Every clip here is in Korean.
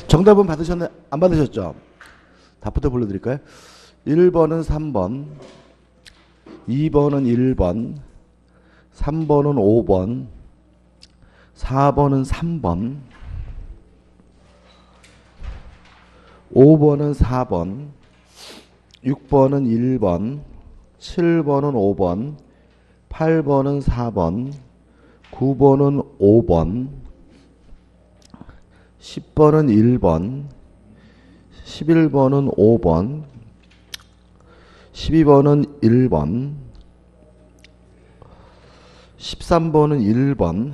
정답은 받으셨나요? 안 받으셨죠? 답부터 불러드릴까요? 1번은 3번, 2번은 1번, 3번은 5번, 4번은 3번, 5번은 4번, 6번은 1번, 7번은 5번, 8번은 4번, 9번은 5번, 10번은 1번, 11번은 5번, 12번은 1번, 13번은 1번,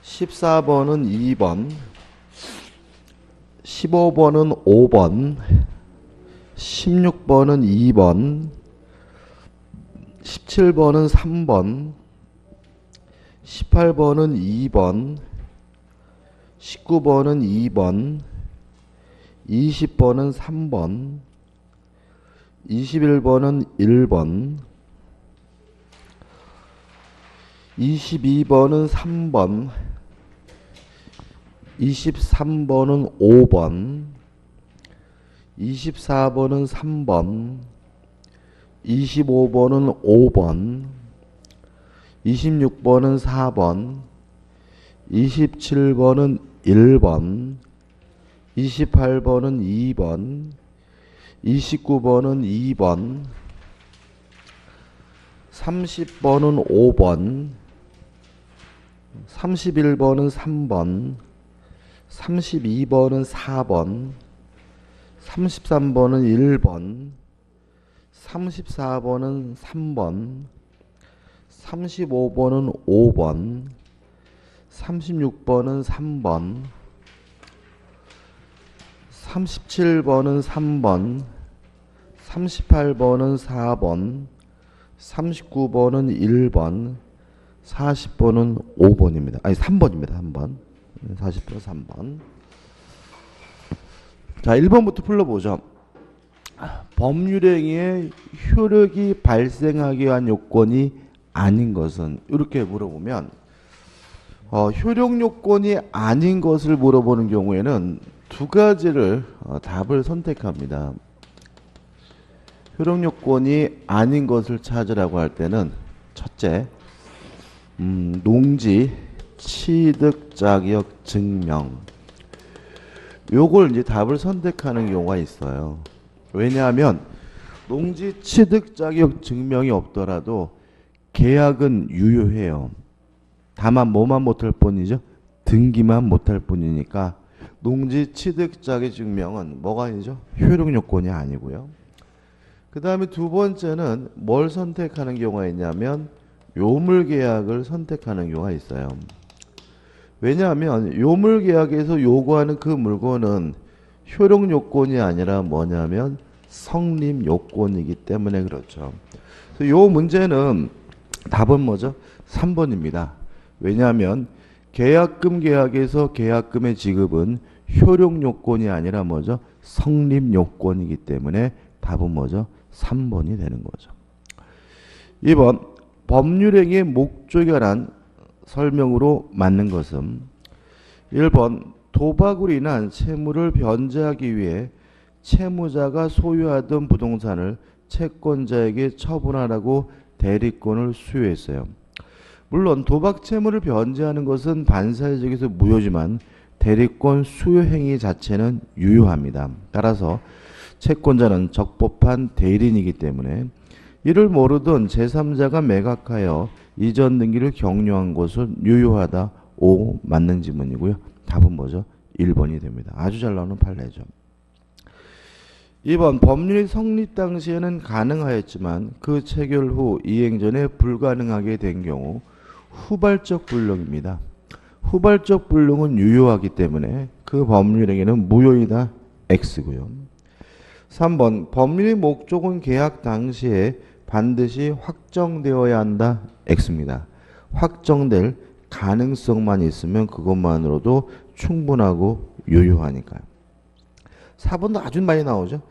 14번은 2번, 15번은 5번, 16번은 2번, 17번은 3번, 18번은 2번, 19번은 2번, 20번은 3번, 21번은 1번, 22번은 3번, 23번은 5번, 24번은 3번, 25번은 5번, 26번은 4번, 27번은 1번, 28번은 2번, 29번은 2번, 30번은 5번, 31번은 3번, 32번은 4번, 33번은 1번, 34번은 3번, 35번은 5번, 36번은 3번, 37번은 3번, 38번은 4번, 39번은 1번, 40번은 5번입니다. 아니 3번입니다. 3번. 40번 3번. 자, 1번부터 풀어보죠. 법률행위의 효력이 발생하기 위한 요건이 아닌 것은, 이렇게 물어보면 효력 요건이 아닌 것을 물어보는 경우에는 두 가지를 답을 선택합니다. 효력 요건이 아닌 것을 찾으라고 할 때는 첫째, 농지 취득 자격 증명, 요걸 이제 답을 선택하는 경우가 있어요. 왜냐하면 농지 취득 자격 증명이 없더라도 계약은 유효해요. 다만 뭐만 못할 뿐이죠? 등기만 못할 뿐이니까 농지 취득 자격 증명은 뭐가 아니죠? 효력 요건이 아니고요. 그 다음에 두 번째는 뭘 선택하는 경우가 있냐면 요물계약을 선택하는 경우가 있어요. 왜냐하면 요물계약에서 요구하는 그 물건은 효력 요건이 아니라 뭐냐면 성립 요건이기 때문에 그렇죠. 그래서 요 문제는 답은 뭐죠? 3번입니다. 왜냐하면 계약금 계약에서 계약금의 지급은 효력 요건이 아니라 뭐죠? 성립 요건이기 때문에 답은 뭐죠? 3번이 되는 거죠. 2번, 법률행위의 목적에 관한 설명으로 맞는 것은 1번, 도박으로 인한 채무를 변제하기 위해 채무자가 소유하던 부동산을 채권자에게 처분하라고 대리권을 수여했어요. 물론 도박 채무를 변제하는 것은 반사회적에서 무효지만 대리권 수여 행위 자체는 유효합니다. 따라서 채권자는 적법한 대리인이기 때문에 이를 모르던 제3자가 매각하여 이전 등기를 격려한 것은 유효하다. 5 맞는 지문이고요. 답은 뭐죠? 1번이 됩니다. 아주 잘 나오는 판례죠. 2번, 법률이 성립 당시에는 가능하였지만 그 체결 후 이행 전에 불가능하게 된 경우 후발적 불능입니다. 후발적 불능은 유효하기 때문에 그 법률행위는 무효이다. X고요. 3번, 법률의 목적은 계약 당시에 반드시 확정되어야 한다. X입니다. 확정될 가능성만 있으면 그것만으로도 충분하고 유효하니까요. 4번도 아주 많이 나오죠.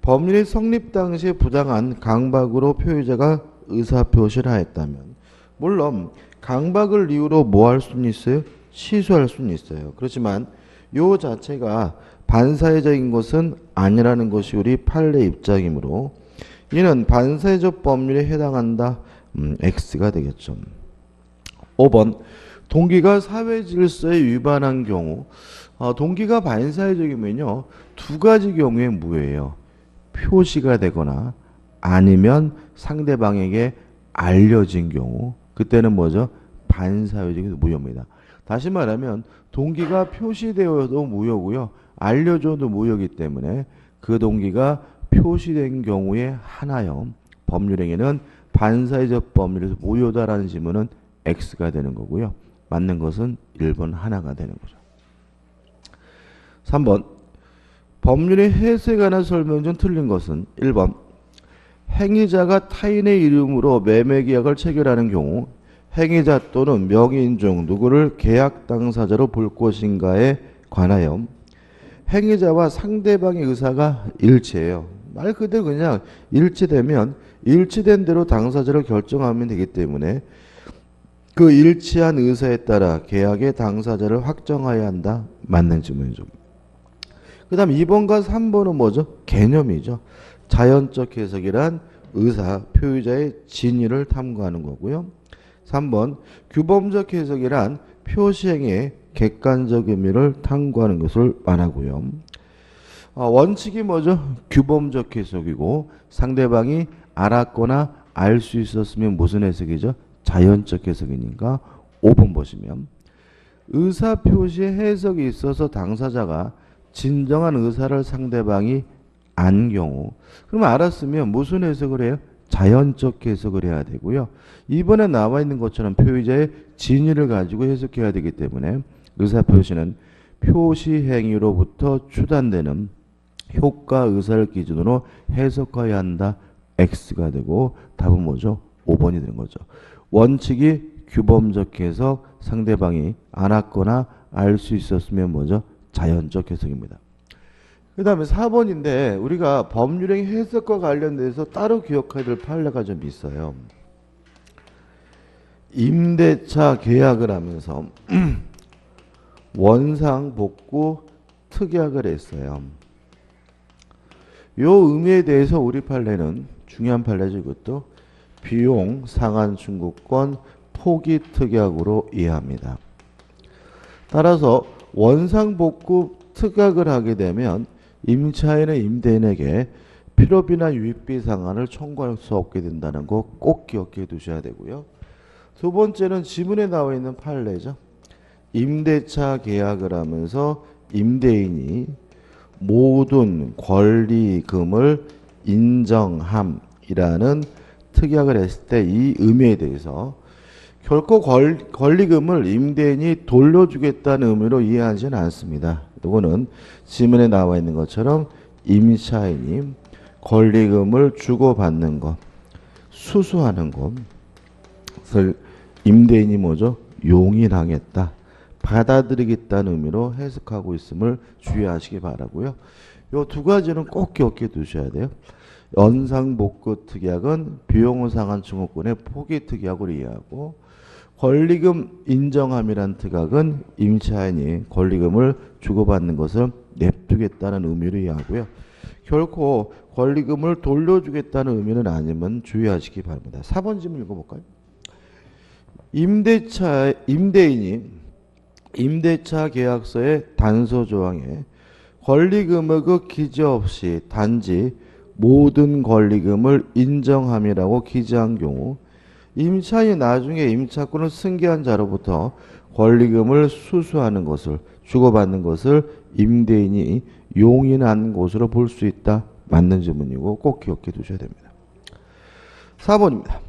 법률의 성립 당시에 부당한 강박으로 표의자가 의사표시를 하였다면, 물론 강박을 이유로 뭐 할 수는 있어요? 취소할 수는 있어요. 그렇지만 요 자체가 반사회적인 것은 아니라는 것이 우리 판례 입장이므로 이는 반사회적 법률에 해당한다. X가 되겠죠. 5번 동기가 사회 질서에 위반한 경우 동기가 반사회적이면요. 두 가지 경우에 무효예요. 표시가 되거나 아니면 상대방에게 알려진 경우 그때는 뭐죠? 반사회적인 무효입니다. 다시 말하면 동기가 표시되어도 무효고요. 알려줘도 무효이기 때문에 그 동기가 표시된 경우에 하나요. 법률행위는 반사회적 법률에서 무효다라는 지문은 X가 되는 거고요. 맞는 것은 1번 하나가 되는 거죠. 3번 법률의 해석에 관한 설명 중 틀린 것은 1번 행위자가 타인의 이름으로 매매계약을 체결하는 경우 행위자 또는 명의인 중 누구를 계약 당사자로 볼 것인가에 관하여 행위자와 상대방의 의사가 일치해요. 말 그대로 그냥 일치되면 일치된 대로 당사자를 결정하면 되기 때문에 그 일치한 의사에 따라 계약의 당사자를 확정해야 한다. 맞는 질문이죠. 그 다음 2번과 3번은 뭐죠? 개념이죠. 자연적 해석이란 의사, 표의자의 진위를 탐구하는 거고요. 3번 규범적 해석이란 표시행위의 객관적 의미를 탐구하는 것을 말하고요. 원칙이 뭐죠? 규범적 해석이고 상대방이 알았거나 알 수 있었으면 무슨 해석이죠? 자연적 해석이니까 5번 보시면 의사표시의 해석이 있어서 당사자가 진정한 의사를 상대방이 안 경우 그러면 알았으면 무슨 해석을 해요? 자연적 해석을 해야 되고요. 이번에 나와 있는 것처럼 표의자의 진위를 가지고 해석해야 되기 때문에 의사표시는 표시행위로부터 추단되는 효과 의사를 기준으로 해석해야 한다. X가 되고 답은 뭐죠? 5번이 되는 거죠. 원칙이 규범적 해석, 상대방이 알았거나 알 수 있었으면 뭐죠? 자연적 해석입니다. 그 다음에 4번인데 우리가 법률행 해석과 관련돼서 따로 기억해야 될 판례가 좀 있어요. 임대차 계약을 하면서 원상 복구 특약을 했어요. 요 의미에 대해서 우리 판례는 중요한 판례죠. 이것도 비용 상한 청구권 포기 특약으로 이해합니다. 따라서 원상 복구 특약을 하게 되면 임차인은 임대인에게 필요비나 유익비 상한을 청구할 수 없게 된다는 거 꼭 기억해 두셔야 되고요. 두 번째는 지문에 나와 있는 판례죠. 임대차 계약을 하면서 임대인이 모든 권리금을 인정함이라는 특약을 했을 때 이 의미에 대해서 결코 권리금을 임대인이 돌려주겠다는 의미로 이해하지는 않습니다. 이거는 지문에 나와 있는 것처럼 임차인이 권리금을 주고받는 것, 수수하는 것을 임대인이 뭐죠? 용인하겠다, 받아들이겠다는 의미로 해석하고 있음을 주의하시기 바라고요. 이 두 가지는 꼭 기억해 두셔야 돼요. 연상복구 특약은 비용을 상한 청구권의 포기 특약으로 이해하고 권리금 인정함이란 특약은 임차인이 권리금을 주고받는 것을 냅두겠다는 의미로 이해하고요. 결코 권리금을 돌려주겠다는 의미는 아니면 주의하시기 바랍니다. 4번 질문 읽어볼까요? 임대인이 임대차 계약서의 단서 조항에 권리금액의 기재 없이 단지 모든 권리금을 인정함이라고 기재한 경우 임차인이 나중에 임차권을 승계한 자로부터 권리금을 수수하는 것을 주고받는 것을 임대인이 용인한 것으로 볼 수 있다. 맞는 질문이고 꼭 기억해 두셔야 됩니다. 4번입니다.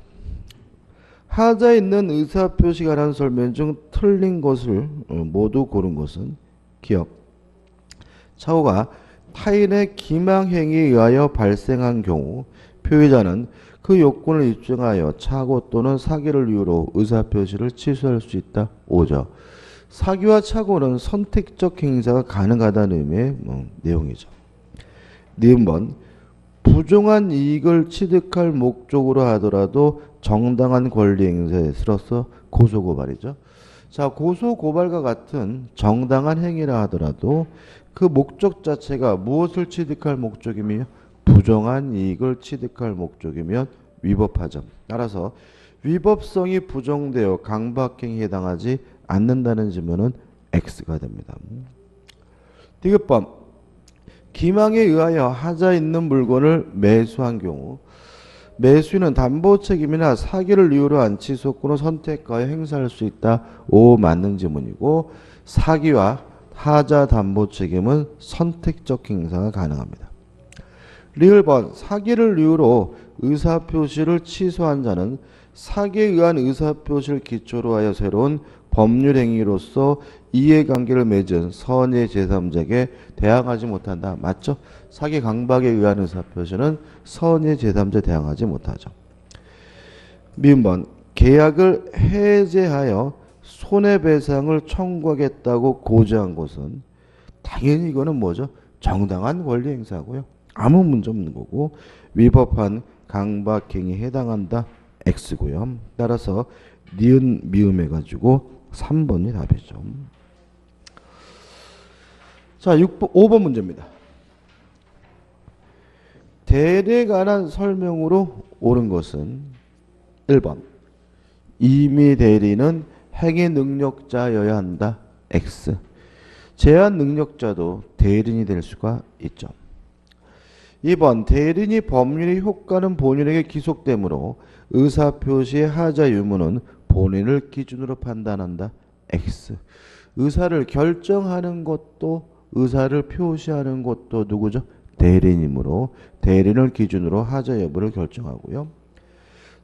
하자에 있는 의사표시가 라는 설명 중 틀린 것을 모두 고른 것은 기억. 차후가 타인의 기망행위에 의하여 발생한 경우 표의자는 그 요건을 입증하여 착오 또는 사기를 이유로 의사표시를 취소할 수 있다. 5죠. 사기와 착오는 선택적 행사가 가능하다는 의미의 내용이죠. 니은번 부정한 이익을 취득할 목적으로 하더라도 정당한 권리 행사에서로서 고소고발이죠. 자, 고소 고발과 같은 정당한 행위라 하더라도 그 목적 자체가 무엇을 취득할 목적이며 부정한 이익을 취득할 목적이면 위법하죠. 따라서 위법성이 부정되어 강박행위에 해당하지 않는다는 지문은 X가 됩니다. 디귿번 기망에 의하여 하자 있는 물건을 매수한 경우 매수인은 담보 책임이나 사기를 이유로 한 취소권을 선택하여 행사할 수 있다. 오 맞는 지문이고 사기와 하자 담보 책임은 선택적 행사가 가능합니다. 리을번 사기를 이유로 의사표시를 취소한 자는 사기에 의한 의사표시를 기초로 하여 새로운 법률 행위로서 이해관계를 맺은 선의 제3자에게 대항하지 못한다. 맞죠? 사기 강박에 의한 의사표시는 선의 제3자에 대항하지 못하죠. 미음번 계약을 해제하여 손해배상을 청구하겠다고 고지한 것은 당연히 이거는 뭐죠? 정당한 권리 행사고요. 아무 문제 없는 거고 위법한 강박행위에 해당한다. X고요. 따라서 니은 미음 해가지고 3번이 답이죠. 자, 5번 문제입니다. 대리에 관한 설명으로 옳은 것은 1번 임의 대리는 행위 능력자여야 한다. X. 제한 능력자도 대리인이 될 수가 있죠. 2번 대리인이 법률의 효과는 본인에게 기속되므로 의사표시의 하자 유무는 본인을 기준으로 판단한다. X. 의사를 결정하는 것도 의사를 표시하는 것도 누구죠? 대리인이므로 대리인을 기준으로 하자 여부를 결정하고요.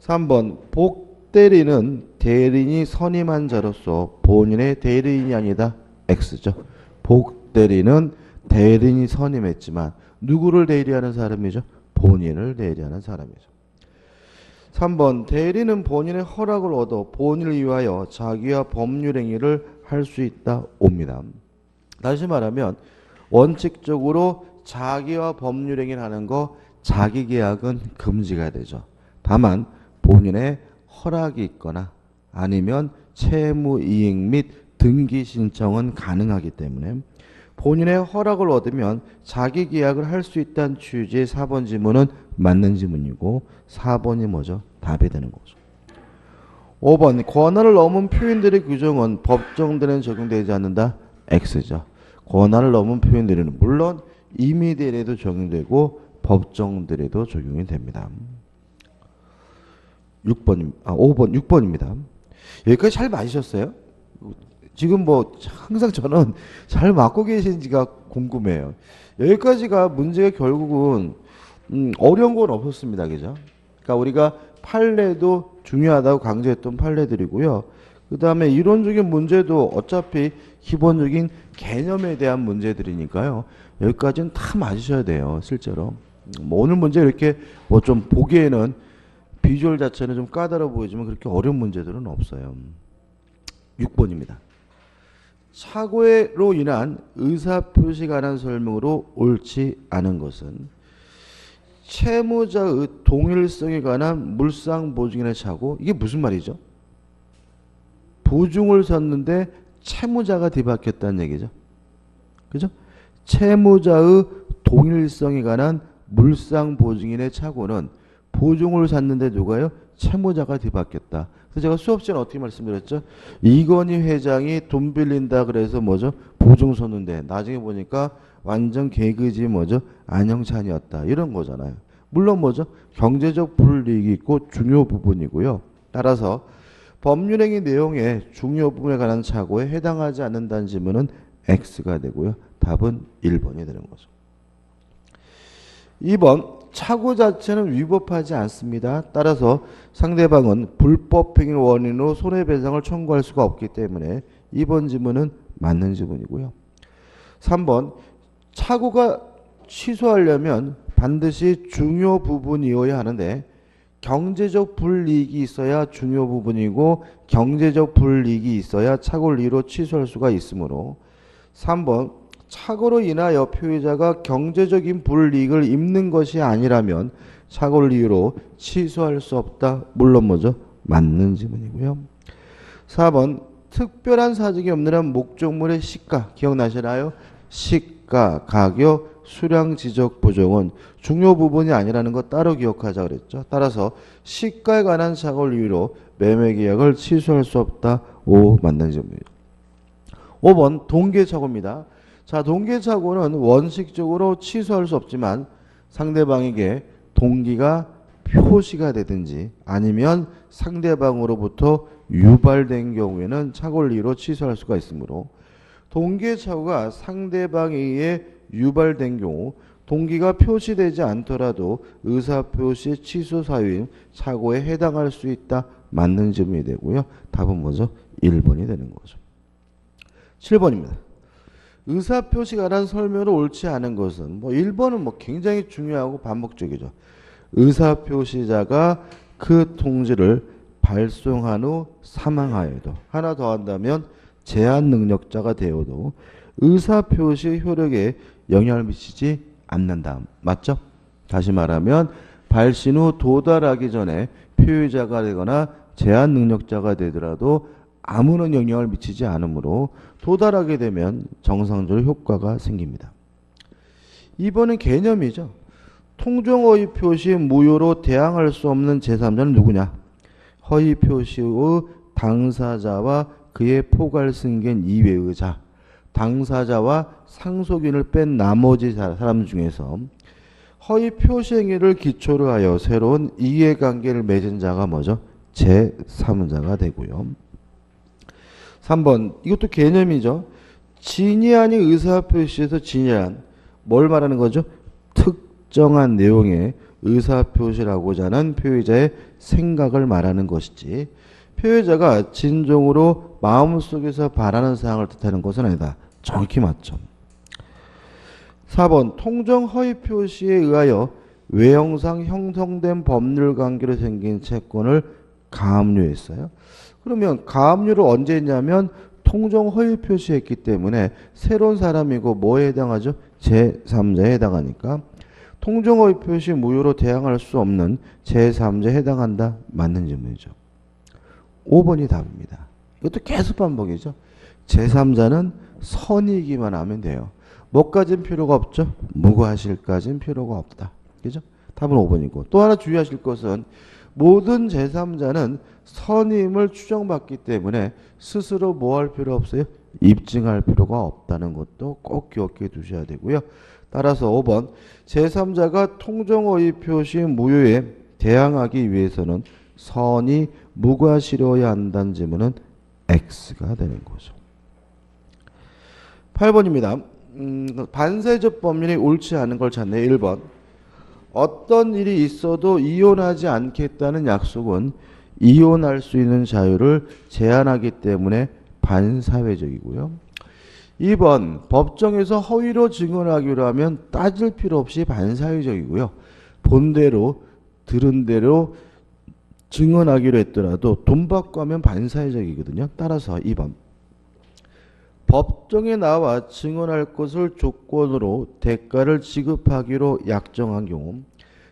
3번 복대리는 대리인이 선임한 자로서 본인의 대리인이 아니다. X죠. 복대리는 대리인이 선임했지만 누구를 대리하는 사람이죠? 본인을 대리하는 사람이죠. 3번 대리는 본인의 허락을 얻어 본인을 위하여 자기와 법률 행위를 할 수 있다. 옵니다. 다시 말하면 원칙적으로 자기와 법률 행위를 하는 거 자기계약은 금지가 되죠. 다만 본인의 허락이 있거나 아니면 채무이익 및 등기 신청은 가능하기 때문에 본인의 허락을 얻으면 자기 계약을 할 수 있다는 취지의 4번 지문은 맞는 지문이고 4번이 뭐죠? 답이 되는 거죠. 5번 권한을 넘은 표현들의 규정은 법정대리는 적용되지 않는다. X죠. 권한을 넘은 표현들은 물론 임의대리에도 적용되고 법정대리에도 적용이 됩니다. 6번입니다. 여기까지 잘 맞으셨어요? 지금 뭐 항상 저는 잘 맞고 계신지가 궁금해요. 여기까지가 문제가 결국은 어려운 건 없었습니다. 그죠? 그러니까 우리가 판례도 중요하다고 강조했던 판례들이고요. 그 다음에 이론적인 문제도 어차피 기본적인 개념에 대한 문제들이니까요. 여기까지는 다 맞으셔야 돼요. 실제로. 뭐 오늘 문제 이렇게 뭐 좀 보기에는 비주얼 자체는 좀 까다로워 보이지만 그렇게 어려운 문제들은 없어요. 6번입니다. 착오로 인한 의사표시에 관한 설명으로 옳지 않은 것은 채무자의 동일성에 관한 물상보증인의 착오. 이게 무슨 말이죠? 보증을 섰는데 채무자가 뒤바뀌었다는 얘기죠. 그죠? 채무자의 동일성에 관한 물상보증인의 착오는 보증을 샀는데 누가요? 채무자가 뒤바뀌었다. 그래서 제가 수업 시간에 어떻게 말씀드렸죠? 이건희 회장이 돈 빌린다 그래서 뭐죠? 보증 섰는데 나중에 보니까 완전 개그지 뭐죠? 안영찬이었다. 이런 거잖아요. 물론 뭐죠? 경제적 불이익이 있고 중요 부분이고요. 따라서 법률행위 내용의 중요 부분에 관한 착오에 해당하지 않는다는 질문은 X가 되고요. 답은 1번이 되는 거죠. 2번 착오 자체는 위법하지 않습니다. 따라서 상대방은 불법행위 원인으로 손해배상을 청구할 수가 없기 때문에 2번 지문은 맞는 지문이고요. 3번 착오가 취소하려면 반드시 중요 부분이어야 하는데 경제적 불이익이 있어야 중요 부분이고 경제적 불이익이 있어야 착오를 이유로 취소할 수가 있으므로 3번 착오로 인하여 피해자가 경제적인 불이익을 입는 것이 아니라면 착오를 이유로 취소할 수 없다. 물론 뭐죠? 맞는 지문이고요. 4번 특별한 사정이 없는 한 목적물의 시가 기억나시나요? 시가, 가격, 수량 지적 부정은 중요 부분이 아니라는 거 따로 기억하자 그랬죠. 따라서 시가에 관한 착오를 이유로 매매 계약을 취소할 수 없다. 5 맞는 질문입니다. 5번 동계착오입니다. 자, 동계착오는 원칙적으로 취소할 수 없지만 상대방에게 동기가 표시가 되든지 아니면 상대방으로부터 유발된 경우에는 착오를 이유로 취소할 수가 있으므로 동계착오가 상대방에 의해 유발된 경우 동기가 표시되지 않더라도 의사표시 취소 사유인 착오에 해당할 수 있다. 맞는 질문이 되고요. 답은 뭐죠? 1번이 되는 거죠. 7번입니다. 의사표시에 관한 설명으로 옳지 않은 것은 1번은 굉장히 중요하고 반복적이죠. 의사표시자가 그 통지를 발송한 후 사망하여도 하나 더 한다면 제한 능력자가 되어도 의사표시 효력에 영향을 미치지 않는다. 맞죠? 다시 말하면 발신 후 도달하기 전에 표의자가 되거나 제한 능력자가 되더라도 아무런 영향을 미치지 않으므로 도달하게 되면 정상적으로 효과가 생깁니다. 2번은 개념이죠. 통정허위 표시 무효로 대항할 수 없는 제3자는 누구냐? 허위 표시의 당사자와 그의 포괄 승계인 이외의 자, 당사자와 상속인을 뺀 나머지 사람 중에서 허위 표시 행위를 기초로 하여 새로운 이해관계를 맺은 자가 뭐죠? 제3자가 되고요. 3번 이것도 개념이죠. 진의안이 의사표시에서 진의안 뭘 말하는 거죠? 특정한 내용의 의사표시라고자 하는 표의자의 생각을 말하는 것이지 표의자가 진정으로 마음속에서 바라는 사항을 뜻하는 것은 아니다. 정확히 맞죠. 4번 통정 허위 표시에 의하여 외형상 형성된 법률 관계로 생긴 채권을 가압류했어요. 그러면 가압류를 언제 했냐면 통정 허위 표시했기 때문에 새로운 사람이고 뭐에 해당하죠? 제3자에 해당하니까 통정 허위 표시 무효로 대항할 수 없는 제3자에 해당한다. 맞는 질문이죠. 5번이 답입니다. 이것도 계속 반복이죠. 제3자는 선이기만 하면 돼요. 뭐까진 필요가 없죠? 무과실까진 필요가 없다. 그죠? 답은 5번이고 또 하나 주의하실 것은 모든 제3자는 선임을 추정받기 때문에 스스로 뭐 할 필요 없어요? 입증할 필요가 없다는 것도 꼭 기억해 두셔야 되고요. 따라서 5번 제3자가 통정허위 표시 무효에 대항하기 위해서는 선이 무과실여야 한다는 질문은 X가 되는 거죠. 8번입니다. 반사회적 법률이 옳지 않은 걸 찾네. 1번 어떤 일이 있어도 이혼하지 않겠다는 약속은 이혼할 수 있는 자유를 제한하기 때문에 반사회적이고요. 2번 법정에서 허위로 증언하기로 하면 따질 필요 없이 반사회적이고요. 본대로 들은 대로 증언하기로 했더라도 돈 받고 하면 반사회적이거든요. 따라서 2번 법정에 나와 증언할 것을 조건으로 대가를 지급하기로 약정한 경우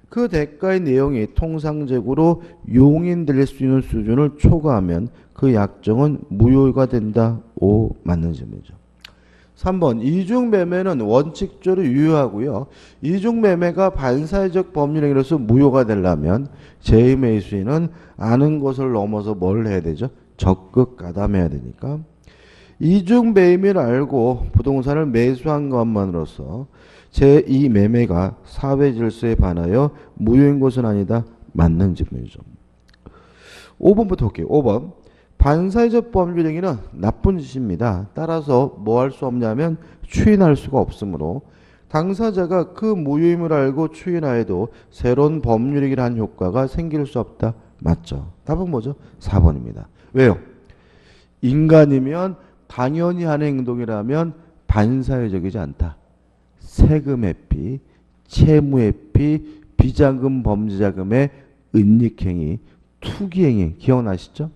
그 대가의 내용이 통상적으로 용인될 수 있는 수준을 초과하면 그 약정은 무효가 된다. 5 맞는 질문이죠. 3번 이중매매는 원칙적으로 유효하고요. 이중매매가 반사회적 법률행위로서 무효가 되려면 제2매수인은 아는 것을 넘어서 뭘 해야 되죠? 적극 가담해야 되니까 이중매매를 알고 부동산을 매수한 것만으로서 제2매매가 사회질서에 반하여 무효인 것은 아니다. 맞는 질문이죠. 5번부터 볼게요. 5번 반사회적 법률행위는 나쁜 짓입니다. 따라서 뭐 할 수 없냐면 추인할 수가 없으므로 당사자가 그 무효임을 알고 추인하여도 새로운 법률행위를 한 효과가 생길 수 없다. 맞죠? 답은 뭐죠? 4번입니다. 왜요? 인간이면 당연히 하는 행동이라면 반사회적이지 않다. 세금 회피, 채무 회피, 비자금 범죄자금의 은닉행위, 투기행위 기억나시죠?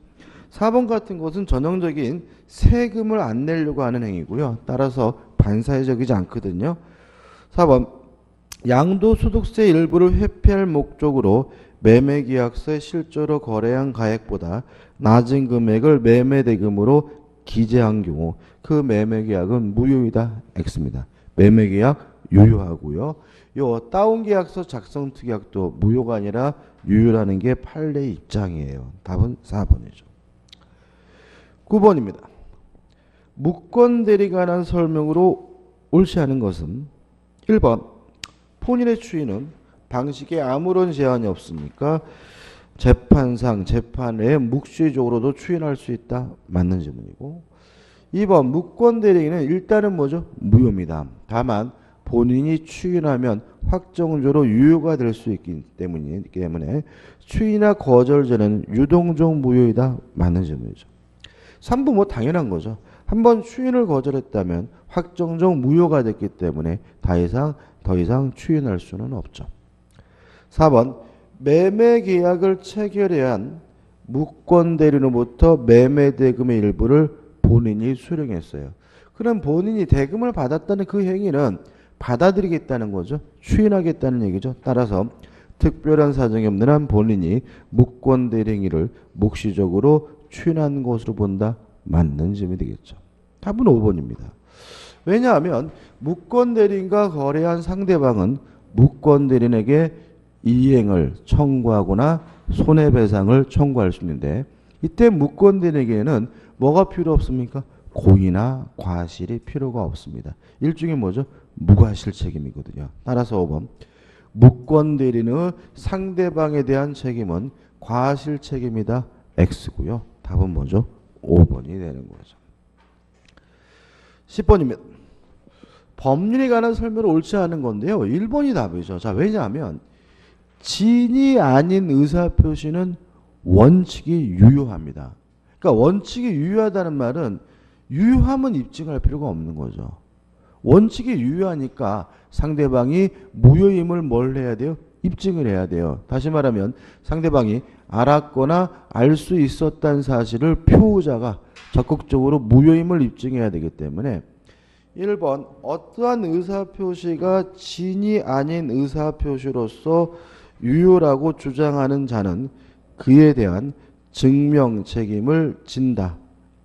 4번 같은 것은 전형적인 세금을 안 내려고 하는 행위고요. 따라서 반사회적이지 않거든요. 4번 양도소득세 일부를 회피할 목적으로 매매계약서에 실제로 거래한 가액보다 낮은 금액을 매매대금으로 기재한 경우 그 매매계약은 무효이다. X입니다. 매매계약 유효하고요. 요 다운계약서 작성특약도 무효가 아니라 유효라는 게 판례의 입장이에요. 답은 4번이죠. 9번입니다. 무권대리에 관한 설명으로 옳지 않은 것은 1번 본인의 추인은 방식에 아무런 제한이 없으니까 재판상 재판에 묵시적으로도 추인할 수 있다. 맞는 질문이고 2번 무권대리인은 일단은 뭐죠? 무효입니다. 다만 본인이 추인하면 확정적으로 유효가 될 수 있기 때문에 추인이나 거절 전에는 유동적 무효이다. 맞는 질문이죠. 3부 뭐 당연한 거죠. 한번 추인을 거절했다면 확정적 무효가 됐기 때문에 더 이상 추인할 수는 없죠. 4번 매매 계약을 체결해야 한 무권대리로부터 매매 대금의 일부를 본인이 수령했어요. 그럼 본인이 대금을 받았다는 그 행위는 받아들이겠다는 거죠. 추인하겠다는 얘기죠. 따라서 특별한 사정이 없는 한 본인이 무권대리 행위를 묵시적으로 추인한 것으로 본다. 맞는 질문이 되겠죠. 답은 5번입니다. 왜냐하면 무권대리인과 거래한 상대방은 무권대리인에게 이행을 청구하거나 손해배상을 청구할 수 있는데 이때 무권대리인에게는 뭐가 필요 없습니까? 고의나 과실이 필요가 없습니다. 일종의 뭐죠? 무과실 책임이거든요. 따라서 5번 무권대리인의 상대방에 대한 책임은 과실 책임이다. X고요. 답은 뭐죠? 5번이 되는 거죠. 10번입니다. 법률에 관한 설명을 옳지 않은 건데요. 1번이 답이죠. 자, 왜냐하면 진이 아닌 의사표시는 원칙이 유효합니다. 그러니까 원칙이 유효하다는 말은 유효함은 입증할 필요가 없는 거죠. 원칙이 유효하니까 상대방이 무효임을 뭘 해야 돼요? 입증을 해야 돼요. 다시 말하면 상대방이 알았거나 알 수 있었다는 사실을 표의자가 적극적으로 무효임을 입증해야 되기 때문에 1번 어떠한 의사표시가 진이 아닌 의사표시로서 유효라고 주장하는 자는 그에 대한 증명 책임을 진다.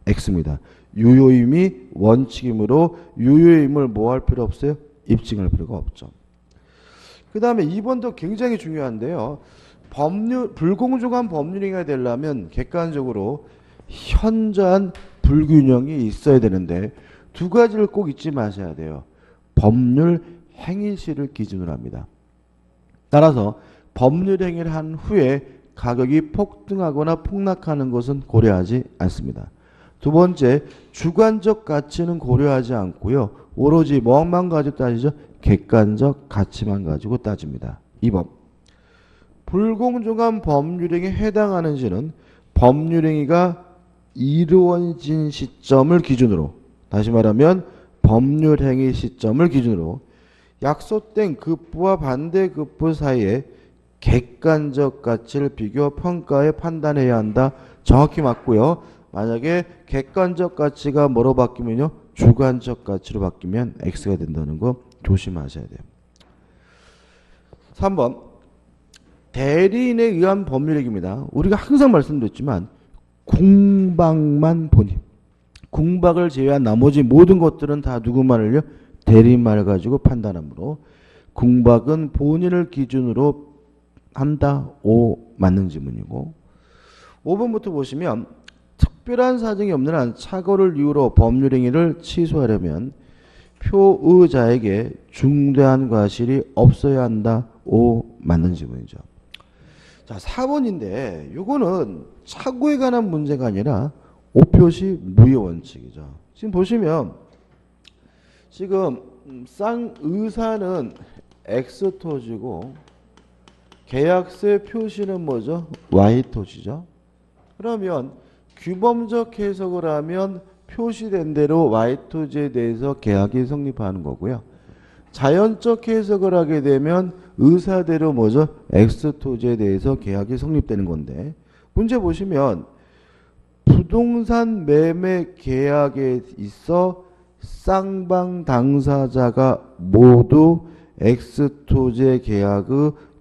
X입니다. 유효임이 원칙이므로 유효임을 뭐 할 필요 없어요? 입증할 필요가 없죠. 그 다음에 2번도 굉장히 중요한데요. 불공정한 법률행위가 되려면 객관적으로 현저한 불균형이 있어야 되는데 두 가지를 꼭 잊지 마셔야 돼요. 법률 행위시를 기준으로 합니다. 따라서 법률 행위를 한 후에 가격이 폭등하거나 폭락하는 것은 고려하지 않습니다. 두 번째, 주관적 가치는 고려하지 않고요. 오로지 뭐만 가지고 따지죠? 객관적 가치만 가지고 따집니다. 2번, 불공정한 법률행위에 해당하는지는 법률행위가 이루어진 시점을 기준으로, 다시 말하면 법률행위 시점을 기준으로 약속된 급부와 반대 급부 사이에 객관적 가치를 비교 평가해 판단해야 한다. 정확히 맞고요. 만약에 객관적 가치가 뭐로 바뀌면요? 주관적 가치로 바뀌면 X가 된다는 거 조심하셔야 돼요. 3번 대리인에 의한 법률행위입니다. 우리가 항상 말씀드렸지만 궁박만 본인, 궁박을 제외한 나머지 모든 것들은 다 누구 말을요? 대리인 말을 가지고 판단하므로 궁박은 본인을 기준으로 한다. 5 맞는 질문이고 5번부터 보시면 특별한 사정이 없는 한 착오를 이유로 법률행위를 취소하려면 표의자에게 중대한 과실이 없어야 한다. 5 맞는 질문이죠. 자, 4번인데 요거는 착오에 관한 문제가 아니라 오표시 무효 원칙이죠. 지금 보시면 지금 쌍의사는 X토지고 계약서의 표시는 뭐죠? Y토지죠. 그러면 규범적 해석을 하면 표시된 대로 Y토지에 대해서 계약이 성립하는 거고요. 자연적 해석을 하게 되면 의사대로 뭐죠? X토지에 대해서 계약이 성립되는 건데 문제 보시면 부동산 매매 계약에 있어 쌍방 당사자가 모두 X토지의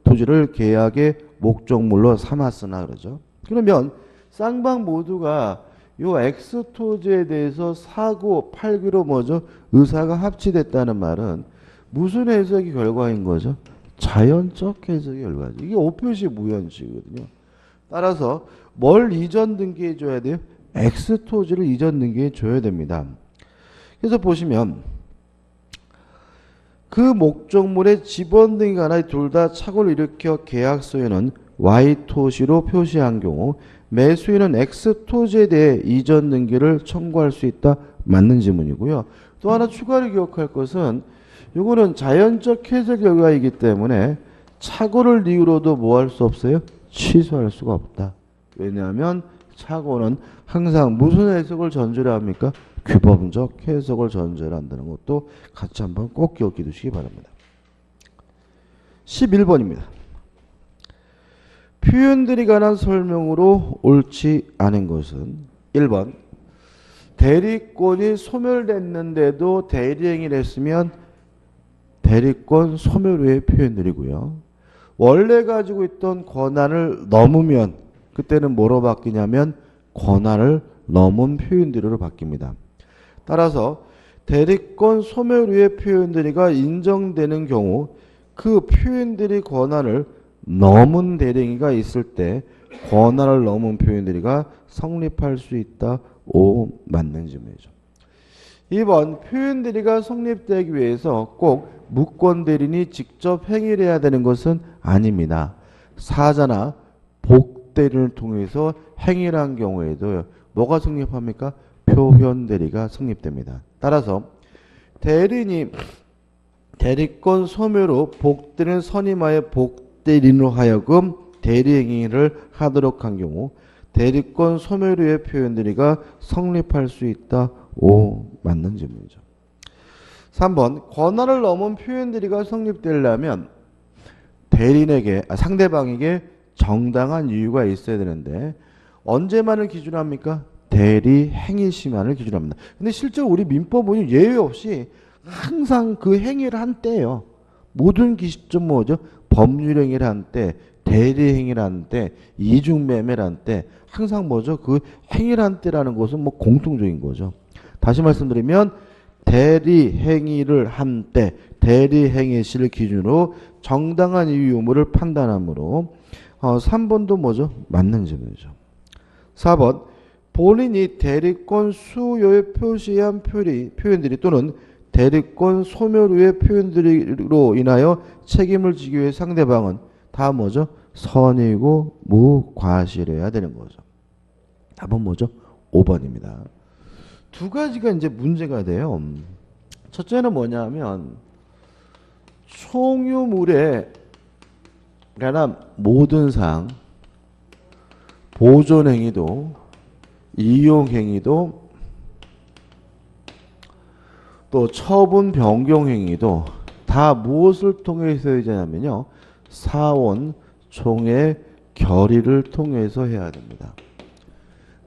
토지를 계약의 목적물로 삼았으나 그러죠. 그러면 쌍방 모두가 요 X 토지에 대해서 사고 팔기로 뭐죠? 의사가 합치됐다는 말은 무슨 해석이 결과인 거죠? 자연적 해석이 결과죠. 이게 오표시 무현식이거든요. 따라서 뭘 이전 등기해 줘야 돼요? X 토지를 이전 등기해 줘야 됩니다. 그래서 보시면 그 목적물의 지번 등이 하나 둘 다 착오를 일으켜 계약서에는 Y 토지로 표시한 경우 매수인은 X 토지에 대해 이전 등기를 청구할 수 있다. 맞는 지문이고요. 또 하나 추가로 기억할 것은 이거는 자연적 해석 결과이기 때문에 착오를 이유로도 뭐 할 수 없어요? 취소할 수가 없다. 왜냐하면 착오는 항상 무슨 해석을 전제로 합니까? 규범적 해석을 전제로 한다는 것도 같이 한번 꼭 기억해 두시기 바랍니다. 11번입니다. 표현들이 관한 설명으로 옳지 않은 것은 1번 대리권이 소멸됐는데도 대리행위를 했으면 대리권 소멸 후의 표현들이고요. 원래 가지고 있던 권한을 넘으면 그때는 뭐로 바뀌냐면 권한을 넘은 표현들로 바뀝니다. 따라서 대리권 소멸 후의 표현들이가 인정되는 경우 그 표현들이 권한을 넘은 대리행위가 있을 때 권한을 넘은 표현들이가 성립할 수 있다. 오, 맞는 질문이죠. 2번 표현대리가 성립되기 위해서 꼭 무권대리인이 직접 행위를 해야 되는 것은 아닙니다. 사자나 복대리를 통해서 행위를 한 경우에도 뭐가 성립합니까? 표현대리가 성립됩니다. 따라서 대리인이 대리권 소멸로 복대리를 선임하여 복대리인으로 하여금 대리행위를 하도록 한 경우 대리권 소멸 후의 표현들이가 성립할 수 있다. 오, 맞는 질문이죠. 3번 권한을 넘은 표현들이가 성립되려면 대리인에게 상대방에게 정당한 이유가 있어야 되는데 언제만을 기준으로 합니까? 대리 행위 시만을 기준으로 합니다. 근데 실제로 우리 민법은 예외 없이 항상 그 행위를 한 때예요. 모든 기시점 뭐죠? 법률 행위를 한 때, 대리 행위를 한 때, 이중매매를 한 때 항상 뭐죠? 그 행위를 한 때라는 것은 뭐 공통적인 거죠. 다시 말씀드리면 대리 행위를 한 때, 대리 행위 시를 기준으로 정당한 이유 유무를 판단하므로 3번도 뭐죠? 맞는 질문이죠. 4번 본인이 대리권 수요에 표시한 표현들이 또는 대리권 소멸 후의 표현들로 인하여 책임을 지기 위해 상대방은 다 뭐죠? 선의고 무과실해야 되는 거죠. 답은 뭐죠? 5번입니다. 두 가지가 이제 문제가 돼요. 첫째는 뭐냐면 총유물에 관한 모든 사항, 보존행위도 이용행위도 또 처분 변경행위도 다 무엇을 통해서 해야 되냐면요. 사원 총회 결의를 통해서 해야 됩니다.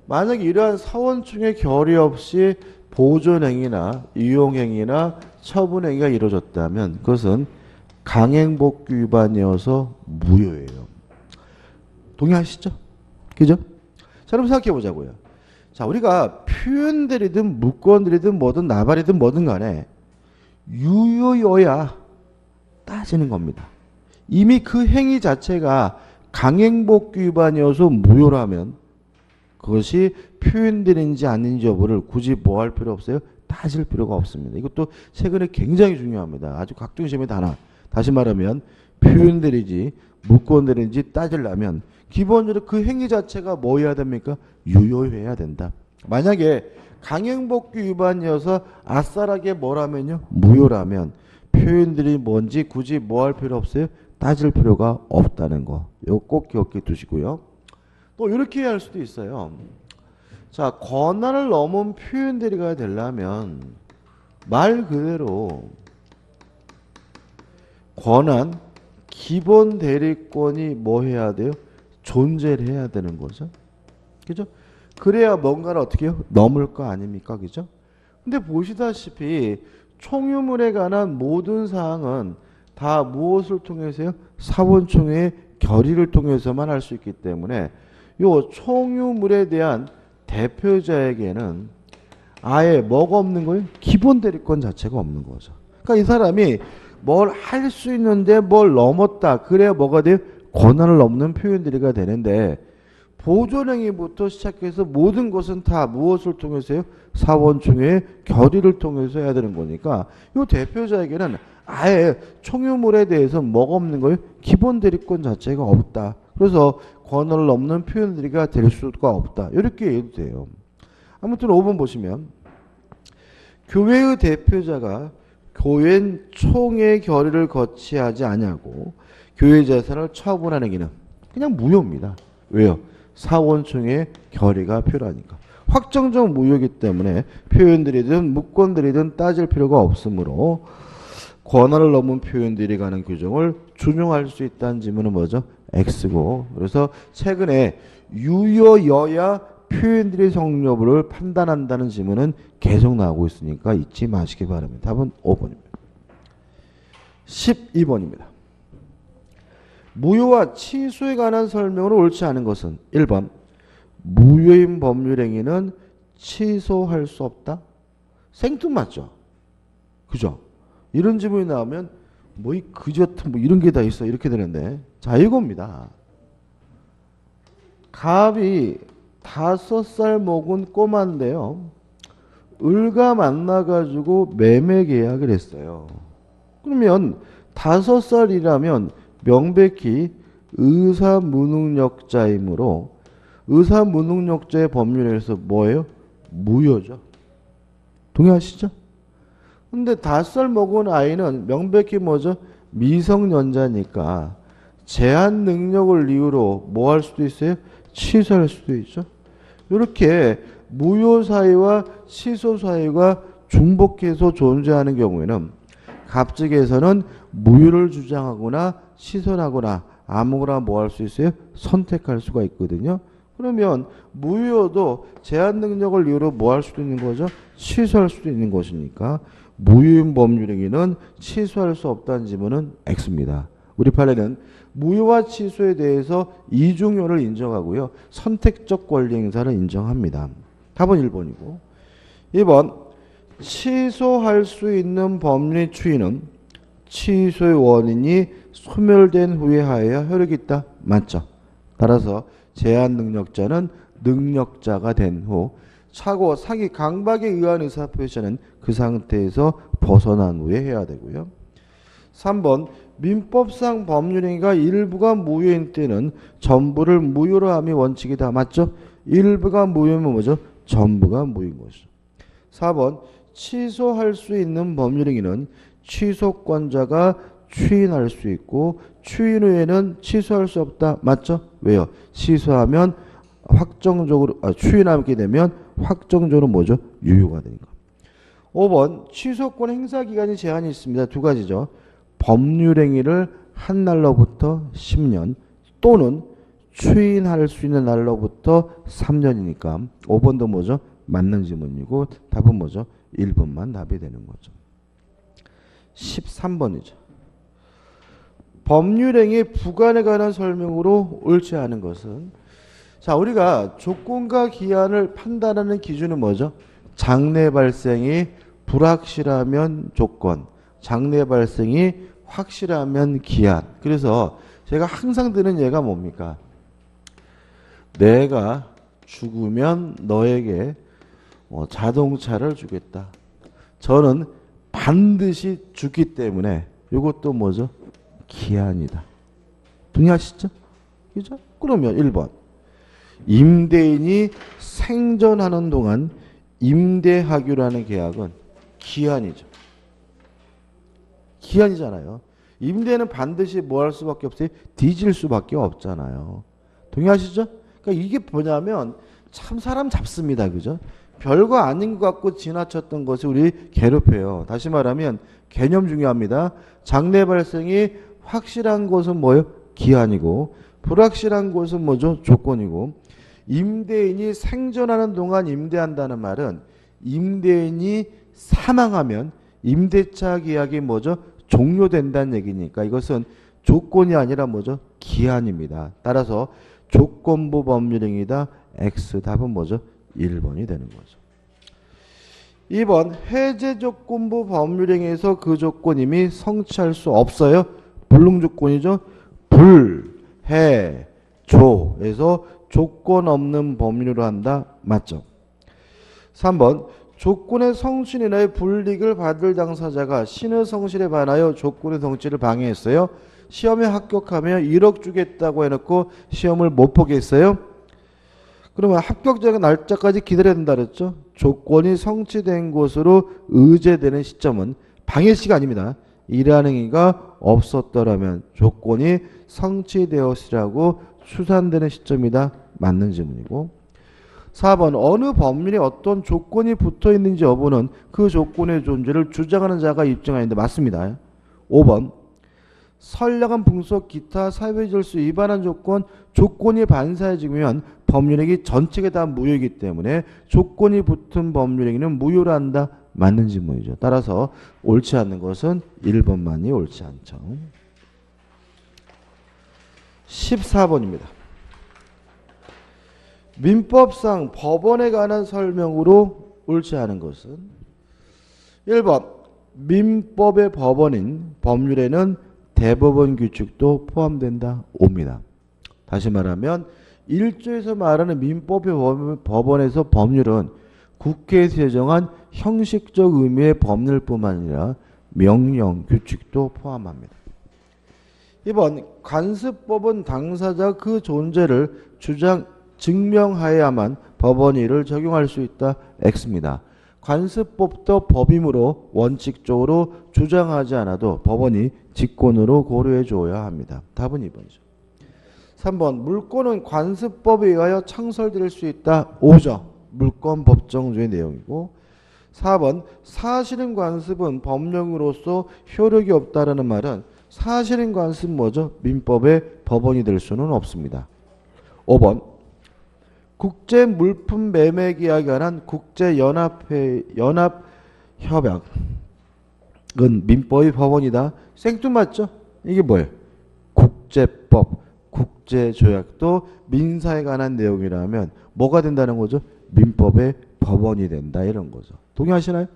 만약 이러한 사원총회 결의 없이 보존행위나 이용행위나 처분행위가 이루어졌다면 그것은 강행복귀 위반이어서 무효예요. 동의하시죠? 그죠? 자, 그럼 생각해 보자고요. 자, 우리가 표현들이든 무권들이든 뭐든 나발이든 뭐든 간에 유효여야 따지는 겁니다. 이미 그 행위 자체가 강행복귀 위반이어서 무효라면 그것이 표현들인지 아닌지 여부를 굳이 뭐 할 필요 없어요? 따질 필요가 없습니다. 이것도 최근에 굉장히 중요합니다. 아주 각종 시험에 다나. 다시 말하면 표현들인지 무권들인지 따지려면 기본적으로 그 행위 자체가 뭐 해야 됩니까? 유효해야 된다. 만약에 강행복귀 위반이어서 아싸라게 뭐라면요? 무효라면 표현들이 뭔지 굳이 뭐 할 필요 없어요? 따질 필요가 없다는 거. 이거 꼭 기억해 두시고요. 또 이렇게 할 수도 있어요. 자, 권한을 넘은 표현들이가 되려면 말 그대로 권한, 기본 대리권이 뭐 해야 돼요? 존재를 해야 되는 거죠. 그죠? 그래야 뭔가를 어떻게 해요? 넘을 거 아닙니까? 그죠? 근데 보시다시피 총유물에 관한 모든 사항은 다 무엇을 통해서요? 사원총회의 결의를 통해서만 할 수 있기 때문에 요 총유물에 대한 대표자에게는 아예 뭐가 없는 거예요? 기본 대리권 자체가 없는 거죠. 그러니까 이 사람이 뭘 할 수 있는데 뭘 넘었다. 그래야 뭐가 돼요? 권한을 넘는 표현들이가 되는데 보존행위부터 시작해서 모든 것은 다 무엇을 통해서요? 사원총회의 결의를 통해서 해야 되는 거니까 이 대표자에게는 아예 총유물에 대해서 뭐가 없는 거예요? 기본 대리권 자체가 없다. 그래서 권한을 넘는 표현들이가 될 수가 없다. 이렇게 해도 돼요. 아무튼 5번 보시면 교회의 대표자가 교회 총회 결의를 거치하지 아니하고 교회 재산을 처분하는 기는 그냥 무효입니다. 왜요? 사원총회 결의가 필요하니까. 확정적 무효이기 때문에 표현들이든 묵건들이든 따질 필요가 없으므로 권한을 넘은 표현들이 가는 규정을 준용할 수 있다는 지문은 뭐죠? X고. 그래서 최근에 유효여야 표현들의 성립을 판단한다는 지문은 계속 나오고 있으니까 잊지 마시기 바랍니다. 답은 5번입니다. 12번입니다. 무효와 취소에 관한 설명으로 옳지 않은 것은 1번 무효인 법률행위는 취소할 수 없다. 생뚱맞죠? 그죠? 이런 지문이 나오면 뭐 이 그저트 뭐 이런 게 다 있어 이렇게 되는데 자 이겁니다. 갑이 5살 먹은 꼬마인데요. 을과 만나가지고 매매 계약을 했어요. 그러면 5살이라면 명백히 의사무능력자이므로 의사무능력자의 법률에서 뭐예요? 무효죠. 동의하시죠? 근데 5살 먹은 아이는 명백히 뭐죠? 미성년자니까 제한 능력을 이유로 뭐 할 수도 있어요? 취소할 수도 있죠. 이렇게 무효 사유와 취소 사유가 중복해서 존재하는 경우에는 갑직에서는 무효를 주장하거나 취소하거나 아무거나 뭐 할 수 있어요? 선택할 수가 있거든요. 그러면 무효도 제한 능력을 이유로 뭐 할 수도 있는 거죠? 취소할 수도 있는 것이니까 무효인 법률행위는 취소할 수 없다는 지문은 X입니다. 우리 판례는 무효와 취소에 대해서 이중효를 인정하고요. 선택적 권리 행사를 인정합니다. 답은 1번이고 2번 취소할 수 있는 법률의 추이는 취소의 원인이 소멸된 후에 하여야 효력이 있다. 맞죠? 따라서 제한 능력자는 능력자가 된 후 차고 사기 강박에 의한 의사표시는 그 상태에서 벗어난 후에 해야 되고요. 3번 민법상 법률행위가 일부가 무효인 때는 전부를 무효로 함이 원칙이다. 맞죠? 일부가 무효면 뭐죠? 전부가 무효인 것이죠. 4번 취소할 수 있는 법률행위는 취소권자가 추인할 수 있고 추인 후에는 취소할 수 없다. 맞죠? 왜요? 취소하면 확정적으로 추인하게 되면 확정적으로 뭐죠? 유효가 되는 거. 5번 취소권 행사 기간이 제한이 있습니다. 두 가지죠. 법률행위를 한 날로부터 10년 또는 추인할 수 있는 날로부터 3년이니까 5번도 뭐죠? 맞는 지문이고 답은 뭐죠? 1번만 답이 되는 거죠. 13번이죠. 법률행위 부관에 관한 설명으로 옳지 않은 것은 자 우리가 조건과 기한을 판단하는 기준은 뭐죠? 장래 발생이 불확실하면 조건, 장래 발생이 확실하면 기한. 그래서 제가 항상 드는 예가 뭡니까? 내가 죽으면 너에게 자동차를 주겠다. 저는 반드시 죽기 때문에 이것도 뭐죠? 기한이다. 동의하시죠? 그죠? 그러면 1번 임대인이 생존하는 동안 임대하기라는 계약은 기한이죠. 기한이잖아요. 임대는 반드시 뭐 할 수밖에 없어요? 뒤질 수밖에 없잖아요. 동의하시죠? 그러니까 이게 뭐냐면 참 사람 잡습니다. 그죠? 별거 아닌 것 같고 지나쳤던 것이 우리 괴롭혀요. 다시 말하면 개념 중요합니다. 장래 발생이 확실한 것은 뭐예요? 기한이고 불확실한 것은 뭐죠? 조건이고 임대인이 생존하는 동안 임대한다는 말은 임대인이 사망하면 임대차 계약이 뭐죠? 종료된다는 얘기니까 이것은 조건이 아니라 뭐죠? 기한입니다. 따라서 조건부 법률행위다. X 답은 뭐죠? 1번이 되는 거죠. 2번 해제 조건부 법률행위에서 그 조건 이미 성취할 수 없어요. 불능 조건이죠. 불, 해, 조에서 조건 없는 법률을 한다. 맞죠? 3번 조건의 성취인 인하여 불이익을 받을 당사자가 신의 성실에 반하여 조건의 성취를 방해했어요. 시험에 합격하면 1억 주겠다고 해놓고 시험을 못 보게 했어요. 그러면 합격자가 날짜까지 기다려야 된다 그랬죠. 조건이 성취된 것으로 의제되는 시점은 방해시가 아닙니다. 이러한 행위가 없었더라면 조건이 성취되었으라고 추산되는 시점이다. 맞는 질문이고. 4번 어느 법률에 어떤 조건이 붙어있는지 여부는 그 조건의 존재를 주장하는 자가 입증하는데 맞습니다. 5번 선량한 풍속 기타 사회질서 위반한 조건이 반사해지면 법률행위 전체가 다 무효이기 때문에 조건이 붙은 법률행위는 무효로 한다. 맞는 질문이죠. 따라서 옳지 않는 것은 1번만이 옳지 않죠. 14번입니다. 민법상 법원에 관한 설명으로 옳지 않은 것은 1번 민법의 법원인 법률에는 대법원 규칙도 포함된다. 옵니다. 다시 말하면 1조에서 말하는 민법의 법원에서 법률은 국회에서 제정한 형식적 의미의 법률뿐만 아니라 명령, 규칙도 포함합니다. 2번 관습법은 당사자 그 존재를 증명하여야만 법원이 이를 적용할 수 있다. X입니다. 관습법도 법이므로 원칙적으로 주장하지 않아도 법원이 직권으로 고려해 줘야 합니다. 답은 2번이죠. 3번 물권은 관습법에 의하여 창설될 수 있다. 5죠. 물권 법정주의 내용이고. 4번 사실인 관습은 법령으로서 효력이 없다라는 말은 사실인 관습 뭐죠? 민법의 법원이 될 수는 없습니다. 5번 국제 물품 매매 계약에 관한 국제연합협약은 민법의 법원이다. 생뚱맞죠? 이게 뭐예요? 국제법, 국제조약도 민사에 관한 내용이라면 뭐가 된다는 거죠? 민법의 법원이 된다 이런 거죠. 동의하시나요?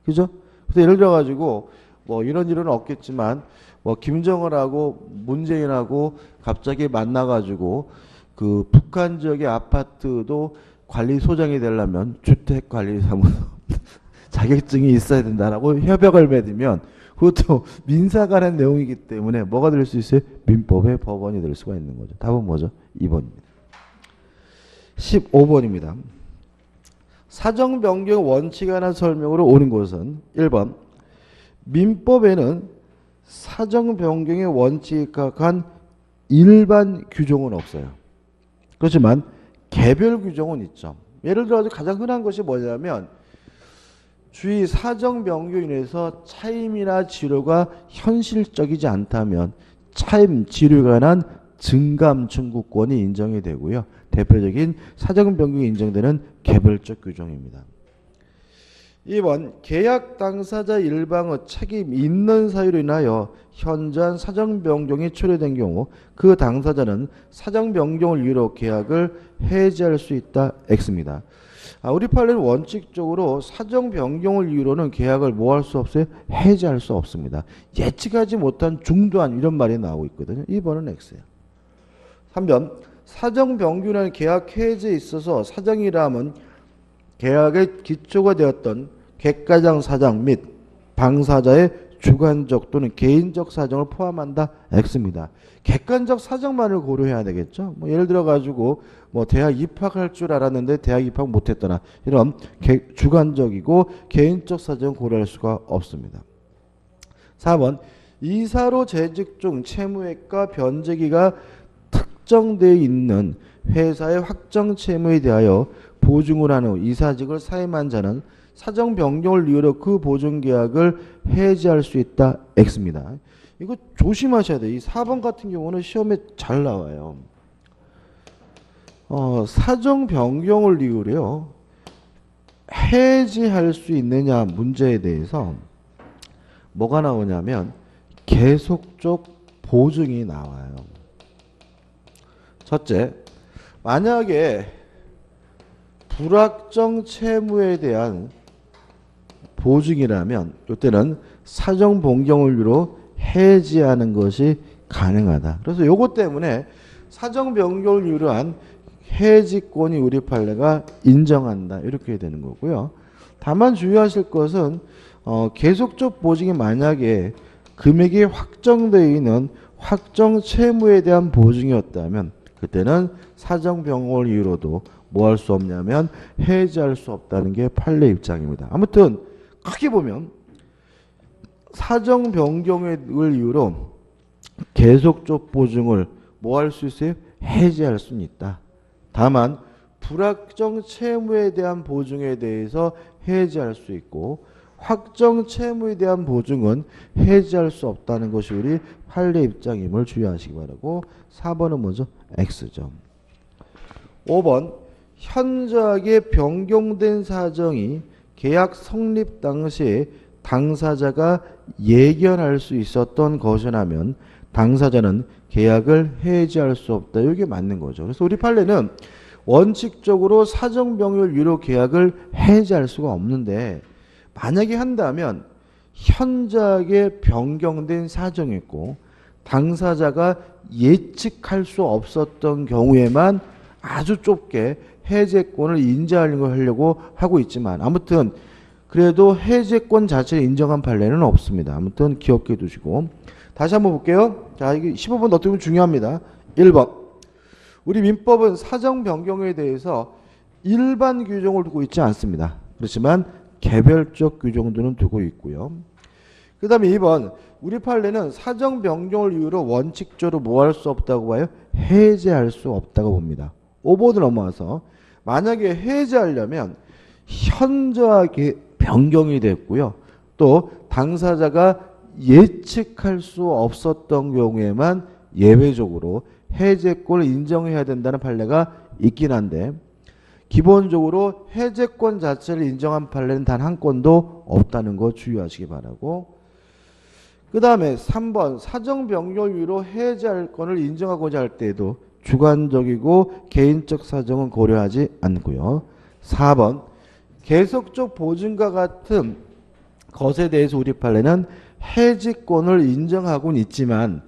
그죠? 그래서 예를 들어가지고 뭐 이런 일은 없겠지만 뭐 김정은하고 문재인하고 갑자기 만나가지고 그 북한 지역의 아파트도 관리소장이 되려면 주택관리사무소 자격증이 있어야 된다라고 협약을 맺으면 그것도 민사 관한 내용이기 때문에 뭐가 될 수 있어요? 민법의 법원이 될 수가 있는 거죠. 답은 뭐죠? 2번입니다. 15번입니다. 사정 변경 원칙에 관한 설명으로 오는 것은 1번 민법에는 사정 변경의 원칙에 각한 일반 규정은 없어요. 그렇지만 개별 규정은 있죠. 예를 들어 가장 흔한 것이 뭐냐면 주의 사정 변경으로 인해서 차임이나 지료가 현실적이지 않다면 차임, 지료에 관한 증감 청구권이 인정이 되고요. 대표적인 사정 변경이 인정되는 개별적 규정입니다. 2번 계약 당사자 일방의 책임 있는 사유로 인하여 현저한 사정 변경이 초래된 경우 그 당사자는 사정 변경을 이유로 계약을 해지할 수 있다. X입니다. 우리 판례는 원칙적으로 사정 변경을 이유로는 계약을 뭐 할 수 없어요? 해지할 수 없습니다. 예측하지 못한 중도한 이런 말이 나오고 있거든요. 2번은 X예요. 3번 사정 변경이라는 계약 해지에 있어서 사정이라면 계약의 기초가 되었던 객가장 사장 및 방사자의 주관적 또는 개인적 사정을 포함한다. X입니다. 객관적 사정만을 고려해야 되겠죠. 뭐 예를 들어 가지고 뭐 대학 입학할 줄 알았는데 대학 입학 못했거나 이런 주관적이고 개인적 사정을 고려할 수가 없습니다. 4번 이사로 재직 중 채무액과 변제기가 특정되어 있는 회사의 확정 채무에 대하여 보증을 한 후 이사직을 사임한 자는 사정 변경을 이유로 그 보증계약을 해지할 수 있다. X입니다. 이거 조심하셔야 돼요. 이 4번 같은 경우는 시험에 잘 나와요. 사정 변경을 이유로요. 해지할 수 있느냐 문제에 대해서 뭐가 나오냐면 계속적 보증이 나와요. 첫째, 만약에 불확정 채무에 대한 보증이라면 이때는 사정 변경을 이유로 해지하는 것이 가능하다. 그래서 요것 때문에 사정 변경을 이유로 한 해지권이 우리 판례가 인정한다. 이렇게 되는 거고요. 다만 주의하실 것은 계속적 보증이 만약에 금액이 확정되어 있는 확정 채무에 대한 보증이었다면 그때는 사정 변경을 이유로도 뭐 할 수 없냐면 해지할 수 없다는 게 판례 입장입니다. 아무튼 크게 보면 사정 변경을 이유로 계속적 보증을 뭐 할 수 있어요? 해지할 수는 있다. 다만 불확정 채무에 대한 보증에 대해서 해지할 수 있고 확정 채무에 대한 보증은 해지할 수 없다는 것이 우리 판례 입장임을 주의하시기 바라고 4번은 뭐죠? X점. 5번 현저하게 변경된 사정이 계약 성립 당시에 당사자가 예견할 수 있었던 것이라면 당사자는 계약을 해지할 수 없다. 이게 맞는 거죠. 그래서 우리 판례는 원칙적으로 사정 변경을 이유로 계약을 해지할 수가 없는데 만약에 한다면 현저하게 변경된 사정이 있고 당사자가 예측할 수 없었던 경우에만 아주 좁게 해제권을 인정하려고 하고 있지만 아무튼 그래도 해제권 자체를 인정한 판례는 없습니다. 아무튼 기억해 두시고 다시 한번 볼게요. 자, 이게 15번 어떻게 보면 중요합니다. 1번 우리 민법은 사정 변경에 대해서 일반 규정을 두고 있지 않습니다. 그렇지만 개별적 규정들은 두고 있고요. 그 다음에 2번 우리 판례는 사정 변경을 이유로 원칙적으로 뭐 할 수 없다고 봐요? 해제할 수 없다고 봅니다. 5번으로 넘어와서 만약에 해제하려면 현저하게 변경이 됐고요. 또 당사자가 예측할 수 없었던 경우에만 예외적으로 해제권을 인정해야 된다는 판례가 있긴 한데 기본적으로 해제권 자체를 인정한 판례는 단 한 건도 없다는 거 주의하시기 바라고 그 다음에 3번 사정 변경 이유로 해제할 건을 인정하고자 할 때에도 주관적이고 개인적 사정은 고려하지 않고요. 4번 계속적 보증과 같은 것에 대해서 우리 판례는 해지권을 인정하고는 있지만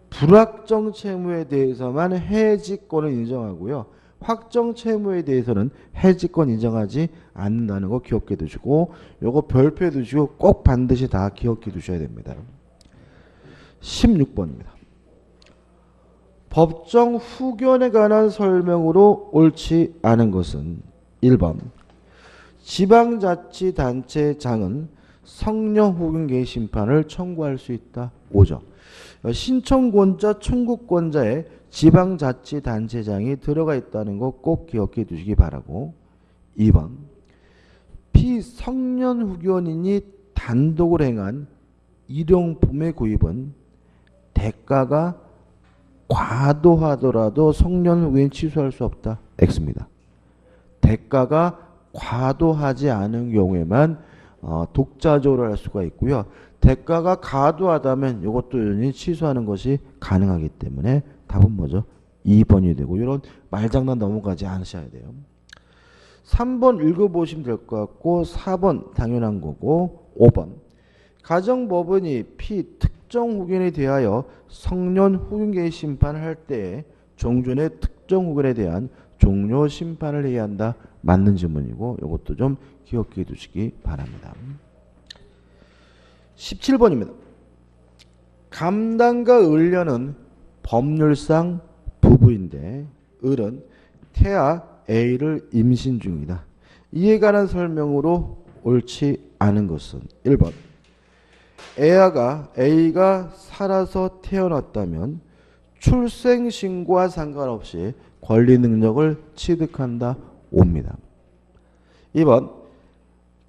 불확정 채무에 대해서만 해지권을 인정하고요. 확정 채무에 대해서는 해지권 인정하지 않는다는 거 기억해 두시고 요거 별표해 두시고 꼭 반드시 다 기억해 두셔야 됩니다. 16번입니다. 법정 후견에 관한 설명으로 옳지 않은 것은 1번 지방자치단체장은 성령 후견 개의 심판을 청구할 수 있다. 5점. 신청권자, 청구권자의 지방자치단체장이 들어가 있다는 거 꼭 기억해 두시기 바라고 2번 피성년 후견인이 단독을 행한 일용품의 구입은 대가가 과도하더라도 성년 후견인 취소할 수 없다. X입니다. 대가가 과도하지 않은 경우에만 독자적으로 할 수가 있고요. 대가가 과도하다면 이것도 여전히 취소하는 것이 가능하기 때문에 답은 뭐죠? 2번이 되고 이런 말장난 넘어가지 않으셔야 돼요. 3번 읽어보시면 될 것 같고 4번 당연한 거고 5번 가정법원이 피특정 후견에 대하여 성년 후견계의 심판을 할 때에 종전의 특정 후견에 대한 종료 심판을 해야 한다. 맞는 질문이고 이것도 좀 기억해 두시기 바랍니다. 17번입니다. 감당과 을녀는 법률상 부부인데 을은 태아 A를 임신 중이다. 이에 관한 설명으로 옳지 않은 것은 1번 A가 살아서 태어났다면 출생신고와 상관없이 권리 능력을 취득한다. 5입니다. 2번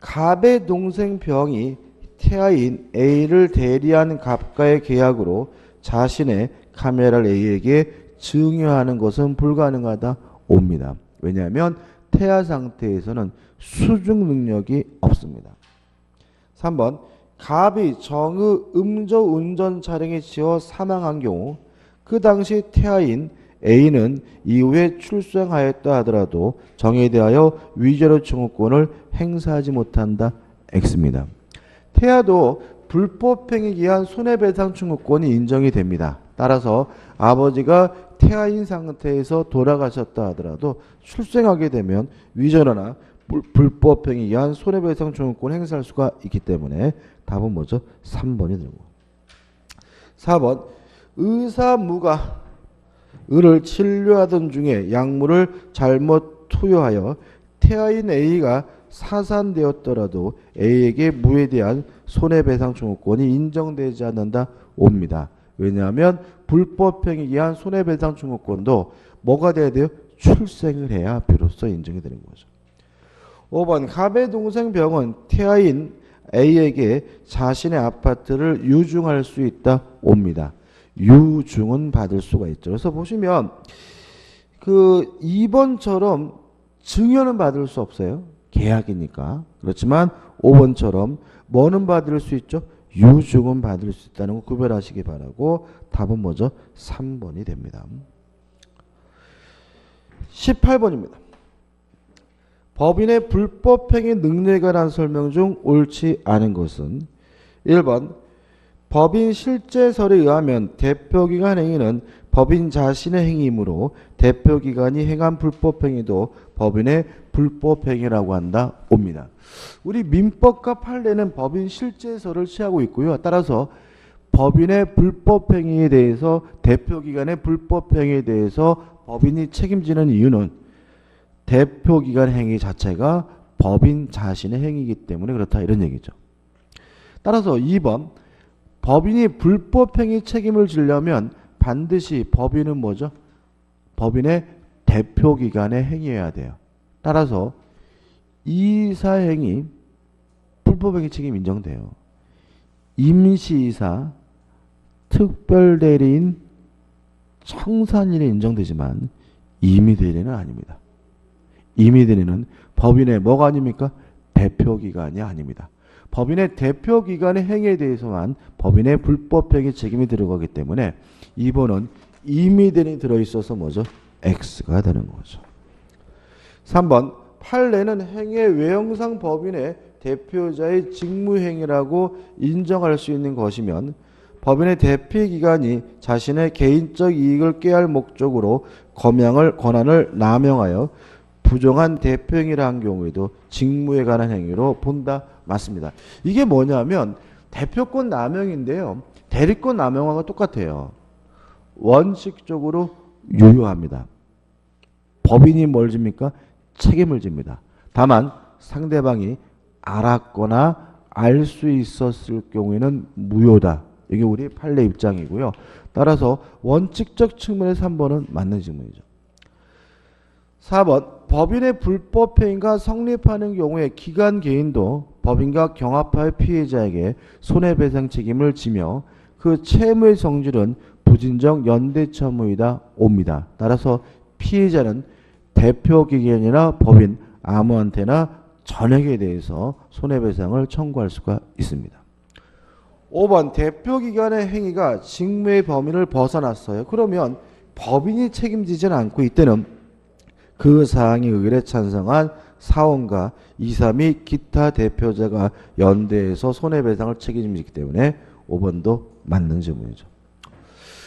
갑의 동생 병이 태아인 A를 대리하는 갑과의 계약으로 자신의 카메라를 A에게 증여하는 것은 불가능하다. 5입니다. 왜냐하면 태아 상태에서는 수중 능력이 없습니다. 3번 갑이 정의 음주 운전 차량에 치여 사망한 경우 그 당시 태아인 A는 이후에 출생하였다 하더라도 정에 대하여 위자료 청구권을 행사하지 못한다. X입니다. 태아도 불법행위에 의한 손해배상 청구권이 인정이 됩니다. 따라서 아버지가 태아인 상태에서 돌아가셨다 하더라도 출생하게 되면 위자료나 불법행위에 의한 손해배상 청구권 행사할 수가 있기 때문에 답은 뭐죠? 3번이 되는 거예요. 4번 의사무가 을을 치료하던 중에 약물을 잘못 투여하여 태아인 A가 사산되었더라도 A에게 무에 대한 손해배상 청구권이 인정되지 않는다. 옵니다. 왜냐하면 불법행위에 의한 손해배상 청구권도 뭐가 돼야 돼요? 출생을 해야 비로소 인정이 되는 거죠. 5번 갑의 동생 병은 태아인 A에게 자신의 아파트를 유증할 수 있다. 옵니다. 유증은 받을 수가 있죠. 그래서 보시면 그 2번처럼 증여는 받을 수 없어요. 계약이니까. 그렇지만 5번처럼 뭐는 받을 수 있죠? 유증은 받을 수 있다는 거 구별하시기 바라고 답은 뭐죠? 3번이 됩니다. 18번입니다. 법인의 불법행위 능력에 관한 설명 중 옳지 않은 것은 1번 법인 실제설에 의하면 대표기관 행위는 법인 자신의 행위이므로 대표기관이 행한 불법행위도 법인의 불법행위라고 한다. 옵니다. 우리 민법과 판례는 법인 실제설을 취하고 있고요. 따라서 법인의 불법행위에 대해서 대표기관의 불법행위에 대해서 법인이 책임지는 이유는 대표기관 행위 자체가 법인 자신의 행위이기 때문에 그렇다 이런 얘기죠. 따라서 2번 법인이 불법행위 책임을 지려면 반드시 법인은 뭐죠? 법인의 대표기관의 행위여야 돼요. 따라서 이사행위 불법행위 책임 인정돼요. 임시이사, 특별대리인, 청산인에 인정되지만 임의대리는 아닙니다. 임의대리는 법인의 뭐가 아닙니까? 대표기관이 아닙니다. 법인의 대표기관의 행위에 대해서만 법인의 불법행위 책임이 들어가기 때문에 2번은 임의대리인이 들어있어서 뭐죠? X가 되는 거죠. 3번 판례는 행위의 외형상 법인의 대표자의 직무행위라고 인정할 수 있는 것이면 법인의 대표기관이 자신의 개인적 이익을 꾀할 목적으로 권한을 남용하여 부정한 대표행위를 한 경우에도 직무에 관한 행위로 본다. 맞습니다. 이게 뭐냐면 대표권 남용인데요. 대리권 남용하고 똑같아요. 원칙적으로 유효합니다. 법인이 뭘 집니까? 책임을 집니다. 다만 상대방이 알았거나 알 수 있었을 경우에는 무효다. 이게 우리 판례 입장이고요. 따라서 원칙적 측면에서 3번은 맞는 질문이죠. 4번 법인의 불법행위가 성립하는 경우에 기관 개인도 법인과 경합하여 피해자에게 손해배상 책임을 지며 그 채무의 성질은 부진정 연대처무이다. 옵니다. 따라서 피해자는 대표기관이나 법인 아무한테나 전액에 대해서 손해배상을 청구할 수가 있습니다. 5번 대표기관의 행위가 직무의 범위를 벗어났어요. 그러면 법인이 책임지지는 않고 이때는 그 사항에 의뢰 찬성한 사원과 이사 및 기타 대표자가 연대해서 손해배상을 책임지기 때문에 5번도 맞는 질문이죠.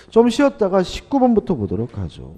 좀 쉬었다가 19번부터 보도록 하죠.